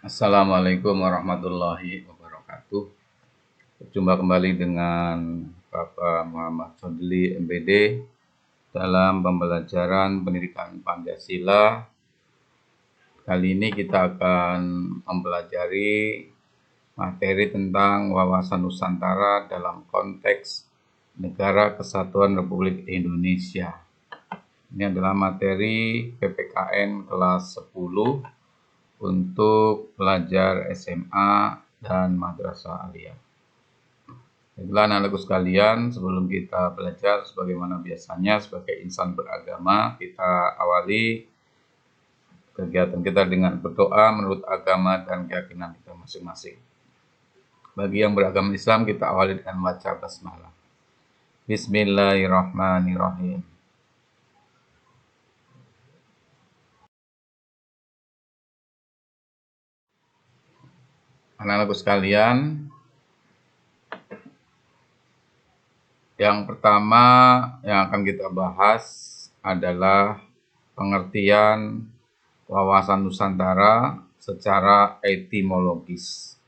Assalamualaikum warahmatullahi wabarakatuh. Berjumpa kembali dengan Bapak Muhammad Fadli MPD dalam pembelajaran pendidikan Pancasila. Kali ini kita akan mempelajari materi tentang wawasan Nusantara dalam konteks Negara Kesatuan Republik Indonesia. Ini adalah materi PPKN kelas 10 untuk pelajar SMA dan madrasah aliyah. Baiklah anak-anakku sekalian, sebelum kita belajar sebagaimana biasanya sebagai insan beragama, kita awali kegiatan kita dengan berdoa menurut agama dan keyakinan kita masing-masing. Bagi yang beragama Islam, kita awali dengan membaca basmalah. Bismillahirrahmanirrahim. Anak-anakku sekalian, yang pertama yang akan kita bahas adalah pengertian wawasan Nusantara secara etimologis.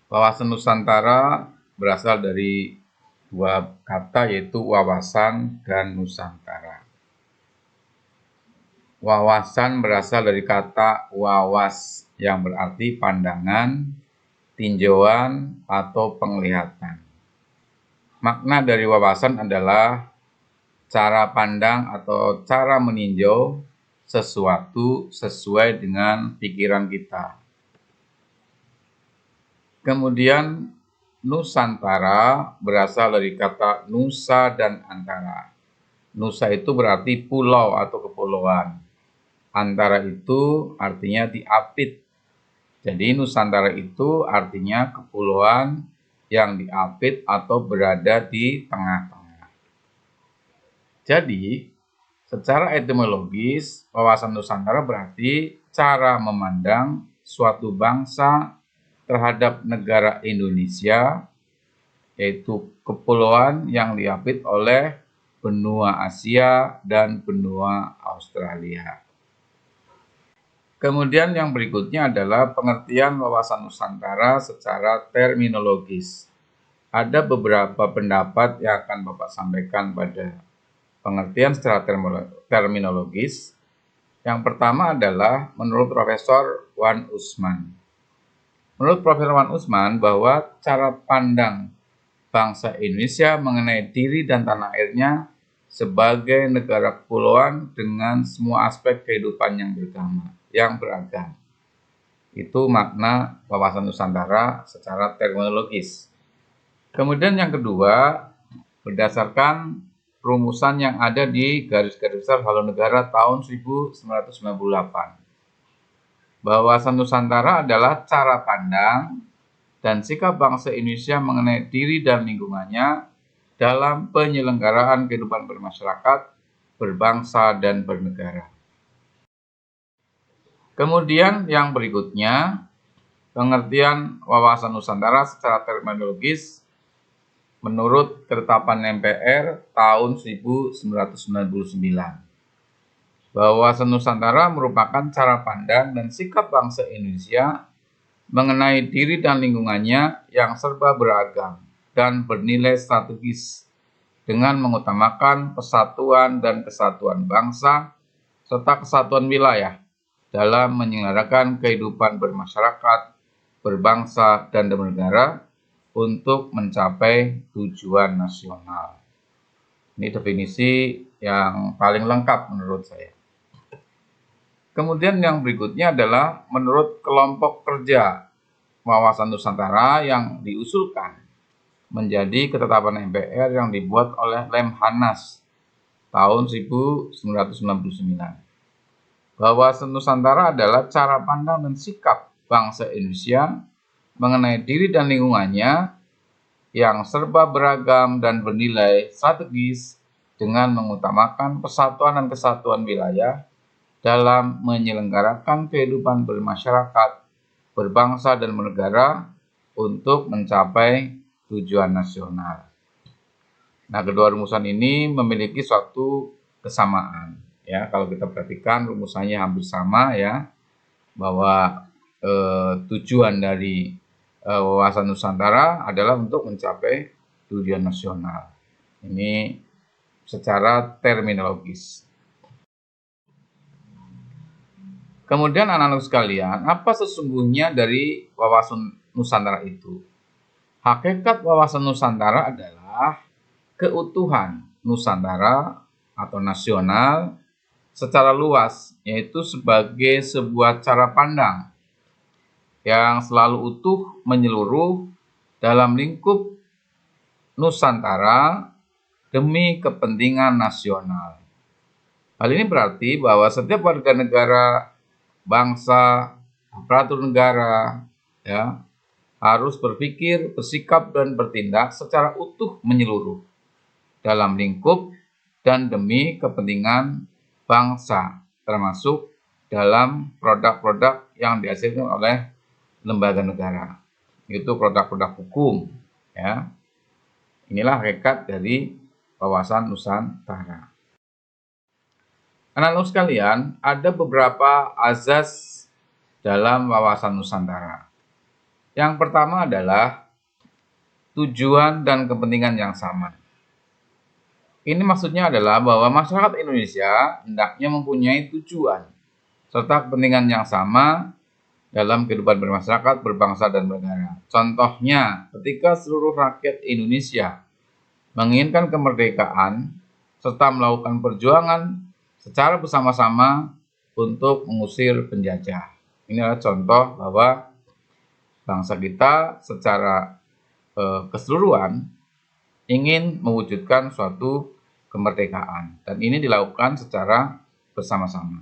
Wawasan Nusantara berasal dari dua kata, yaitu wawasan dan Nusantara. Wawasan berasal dari kata wawas yang berarti pandangan, tinjauan, atau penglihatan. Makna dari wawasan adalah cara pandang atau cara meninjau sesuatu sesuai dengan pikiran kita. Kemudian Nusantara berasal dari kata nusa dan antara. Nusa itu berarti pulau atau kepulauan. Antara itu artinya diapit. Jadi Nusantara itu artinya kepulauan yang diapit atau berada di tengah-tengah. Jadi secara etimologis, wawasan Nusantara berarti cara memandang suatu bangsa terhadap negara Indonesia, yaitu kepulauan yang diapit oleh benua Asia dan benua Australia. Kemudian yang berikutnya adalah pengertian wawasan Nusantara secara terminologis. Ada beberapa pendapat yang akan Bapak sampaikan pada pengertian secara terminologis. Yang pertama adalah menurut Profesor Wan Usman. Menurut Profesor Wan Usman bahwa cara pandang bangsa Indonesia mengenai diri dan tanah airnya sebagai negara kepulauan dengan semua aspek kehidupan yang beragam. Itu makna wawasan Nusantara secara terminologis. Kemudian yang kedua, berdasarkan rumusan yang ada di Garis-Garis Besar Haluan Negara tahun 1998. Wawasan Nusantara adalah cara pandang dan sikap bangsa Indonesia mengenai diri dan lingkungannya dalam penyelenggaraan kehidupan bermasyarakat, berbangsa, dan bernegara. Kemudian yang berikutnya, pengertian wawasan Nusantara secara terminologis menurut Ketetapan MPR tahun 1999. Wawasan Nusantara merupakan cara pandang dan sikap bangsa Indonesia mengenai diri dan lingkungannya yang serba beragam dan bernilai strategis dengan mengutamakan persatuan dan kesatuan bangsa serta kesatuan wilayah dalam menyelenggarakan kehidupan bermasyarakat, berbangsa, dan bernegara untuk mencapai tujuan nasional. Ini definisi yang paling lengkap menurut saya. Kemudian yang berikutnya adalah menurut kelompok kerja wawasan Nusantara yang diusulkan menjadi ketetapan MPR yang dibuat oleh Lemhanas tahun 1999. Wawasan Nusantara adalah cara pandang dan sikap bangsa Indonesia mengenai diri dan lingkungannya yang serba beragam dan bernilai strategis dengan mengutamakan persatuan dan kesatuan wilayah dalam menyelenggarakan kehidupan bermasyarakat, berbangsa, dan bernegara untuk mencapai tujuan nasional. Nah, kedua rumusan ini memiliki suatu kesamaan, Ya, kalau kita perhatikan rumusannya hampir sama ya, bahwa tujuan dari wawasan Nusantara adalah untuk mencapai tujuan nasional. Ini secara terminologis. Kemudian anak-anak sekalian, apa sesungguhnya dari wawasan Nusantara itu? Hakikat wawasan Nusantara adalah keutuhan Nusantara atau nasional secara luas, yaitu sebagai sebuah cara pandang yang selalu utuh menyeluruh dalam lingkup Nusantara demi kepentingan nasional. Hal ini berarti bahwa setiap warga negara, bangsa, aparatur negara ya, harus berpikir, bersikap, dan bertindak secara utuh menyeluruh dalam lingkup dan demi kepentingan bangsa, termasuk dalam produk-produk yang dihasilkan oleh lembaga negara, itu produk-produk hukum ya. Inilah hakikat dari wawasan Nusantara. Anak-anak sekalian, ada beberapa azas dalam wawasan Nusantara. Yang pertama adalah tujuan dan kepentingan yang sama. Ini maksudnya adalah bahwa masyarakat Indonesia hendaknya mempunyai tujuan serta kepentingan yang sama dalam kehidupan bermasyarakat, berbangsa, dan bernegara. Contohnya, ketika seluruh rakyat Indonesia menginginkan kemerdekaan serta melakukan perjuangan secara bersama-sama untuk mengusir penjajah. Ini adalah contoh bahwa bangsa kita secara keseluruhan ingin mewujudkan suatu kemerdekaan, dan ini dilakukan secara bersama-sama.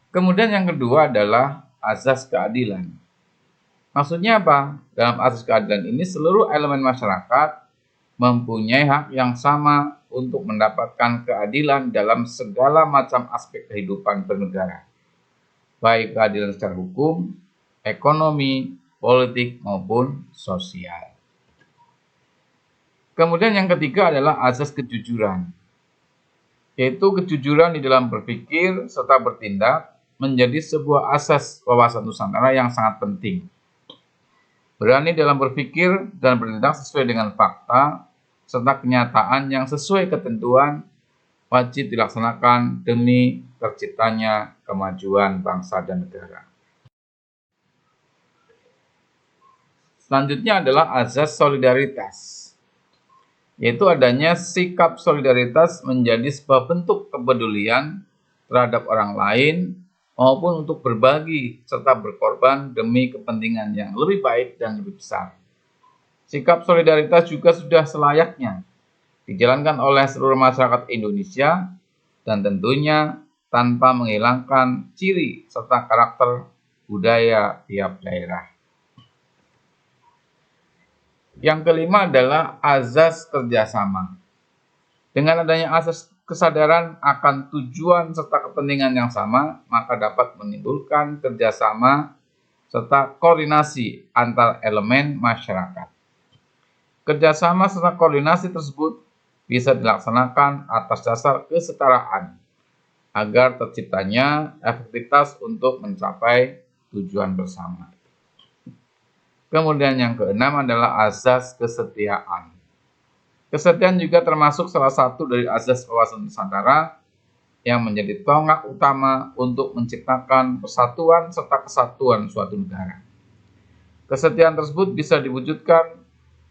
Kemudian yang kedua adalah azas keadilan. Maksudnya apa? Dalam azas keadilan ini seluruh elemen masyarakat mempunyai hak yang sama untuk mendapatkan keadilan dalam segala macam aspek kehidupan bernegara, baik keadilan secara hukum, ekonomi, politik, maupun sosial. Kemudian yang ketiga adalah azas kejujuran, yaitu kejujuran di dalam berpikir serta bertindak menjadi sebuah asas wawasan Nusantara yang sangat penting. Berani dalam berpikir dan bertindak sesuai dengan fakta serta kenyataan yang sesuai ketentuan wajib dilaksanakan demi terciptanya kemajuan bangsa dan negara. Selanjutnya adalah azas solidaritas, yaitu adanya sikap solidaritas menjadi sebuah bentuk kepedulian terhadap orang lain maupun untuk berbagi serta berkorban demi kepentingan yang lebih baik dan lebih besar. Sikap solidaritas juga sudah selayaknya dijalankan oleh seluruh masyarakat Indonesia dan tentunya tanpa menghilangkan ciri serta karakter budaya tiap daerah. Yang kelima adalah azas kerjasama. Dengan adanya azas kesadaran akan tujuan serta kepentingan yang sama, maka dapat menimbulkan kerjasama serta koordinasi antar elemen masyarakat. Kerjasama serta koordinasi tersebut bisa dilaksanakan atas dasar kesetaraan, agar terciptanya efektivitas untuk mencapai tujuan bersama. Kemudian yang keenam adalah azas kesetiaan. Kesetiaan juga termasuk salah satu dari azas wawasan Nusantara yang menjadi tonggak utama untuk menciptakan persatuan serta kesatuan suatu negara. Kesetiaan tersebut bisa diwujudkan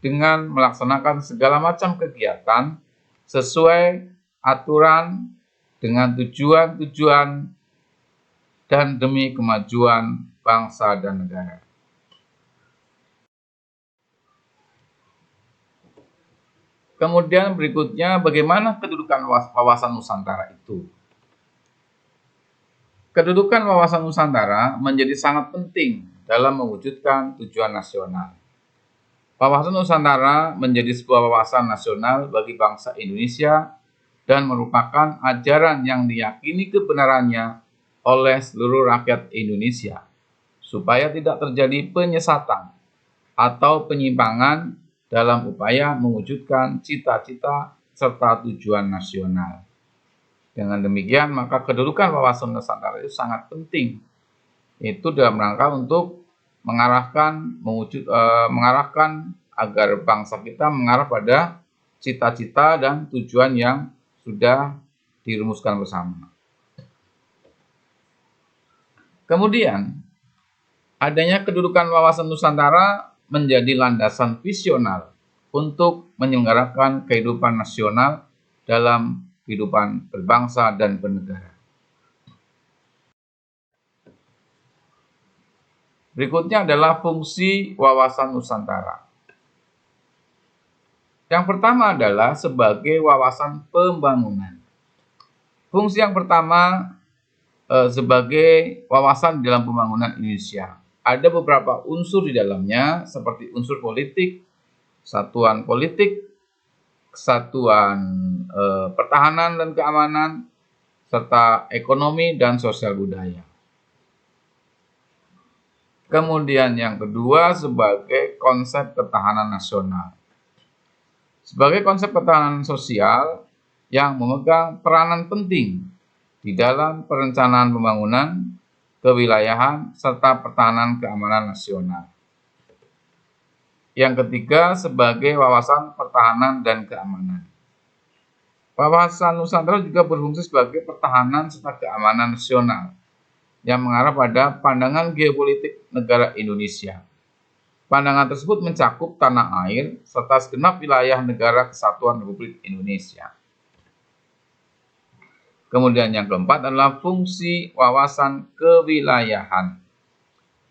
dengan melaksanakan segala macam kegiatan sesuai aturan dengan tujuan-tujuan dan demi kemajuan bangsa dan negara. Kemudian berikutnya, bagaimana kedudukan wawasan Nusantara itu? Kedudukan wawasan Nusantara menjadi sangat penting dalam mewujudkan tujuan nasional. Wawasan Nusantara menjadi sebuah wawasan nasional bagi bangsa Indonesia dan merupakan ajaran yang diyakini kebenarannya oleh seluruh rakyat Indonesia, supaya tidak terjadi penyesatan atau penyimpangan dalam upaya mewujudkan cita-cita serta tujuan nasional. Dengan demikian, maka kedudukan wawasan Nusantara itu sangat penting. Itu dalam rangka untuk mengarahkan agar bangsa kita mengarah pada cita-cita dan tujuan yang sudah dirumuskan bersama. Kemudian, adanya kedudukan wawasan Nusantara menjadi landasan visional untuk menyelenggarakan kehidupan nasional dalam kehidupan berbangsa dan bernegara. Berikutnya adalah fungsi wawasan Nusantara. Yang pertama adalah sebagai wawasan pembangunan. Fungsi yang pertama sebagai wawasan dalam pembangunan Indonesia. Ada beberapa unsur di dalamnya seperti unsur politik, kesatuan politik, kesatuan pertahanan dan keamanan, serta ekonomi dan sosial budaya. Kemudian yang kedua sebagai konsep ketahanan nasional. Sebagai konsep ketahanan sosial yang memegang peranan penting di dalam perencanaan pembangunan, kewilayahan, serta pertahanan keamanan nasional. Yang ketiga sebagai wawasan pertahanan dan keamanan. Wawasan Nusantara juga berfungsi sebagai pertahanan serta keamanan nasional yang mengarah pada pandangan geopolitik negara Indonesia. Pandangan tersebut mencakup tanah air serta segenap wilayah negara kesatuan Republik Indonesia. Kemudian yang keempat adalah fungsi wawasan kewilayahan.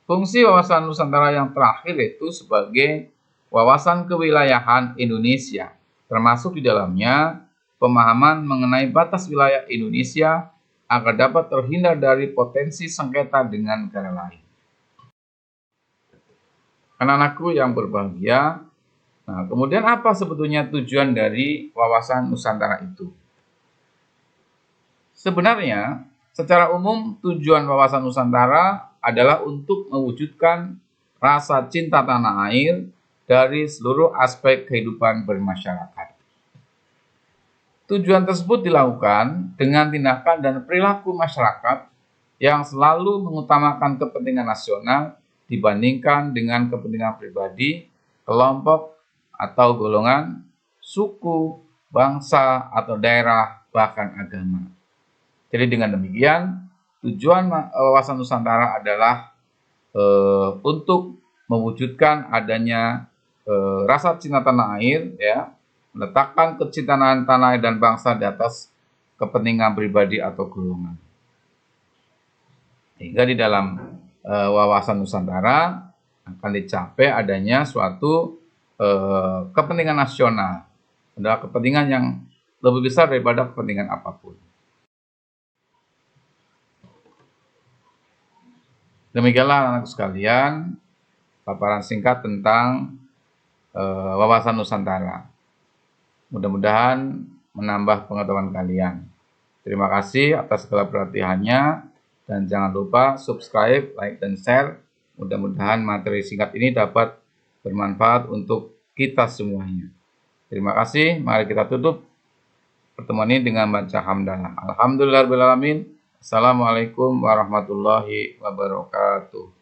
Fungsi wawasan Nusantara yang terakhir yaitu sebagai wawasan kewilayahan Indonesia, termasuk di dalamnya pemahaman mengenai batas wilayah Indonesia agar dapat terhindar dari potensi sengketa dengan negara lain. Anak-anakku yang berbahagia, nah kemudian apa sebetulnya tujuan dari wawasan Nusantara itu? Sebenarnya, secara umum tujuan wawasan Nusantara adalah untuk mewujudkan rasa cinta tanah air dari seluruh aspek kehidupan bermasyarakat. Tujuan tersebut dilakukan dengan tindakan dan perilaku masyarakat yang selalu mengutamakan kepentingan nasional dibandingkan dengan kepentingan pribadi, kelompok atau golongan, suku, bangsa atau daerah, bahkan agama. Jadi dengan demikian, tujuan wawasan Nusantara adalah untuk mewujudkan adanya rasa cinta tanah air, ya, meletakkan kecintaan tanah air dan bangsa di atas kepentingan pribadi atau golongan. Sehingga di dalam wawasan Nusantara akan dicapai adanya suatu kepentingan nasional, adalah kepentingan yang lebih besar daripada kepentingan apapun. Demikianlah anak sekalian, paparan singkat tentang wawasan Nusantara. Mudah-mudahan menambah pengetahuan kalian. Terima kasih atas segala perhatiannya dan jangan lupa subscribe, like, dan share. Mudah-mudahan materi singkat ini dapat bermanfaat untuk kita semuanya. Terima kasih. Mari kita tutup pertemuan ini dengan baca hamdalah. Alhamdulillahirabbil alamin. Assalamualaikum warahmatullahi wabarakatuh.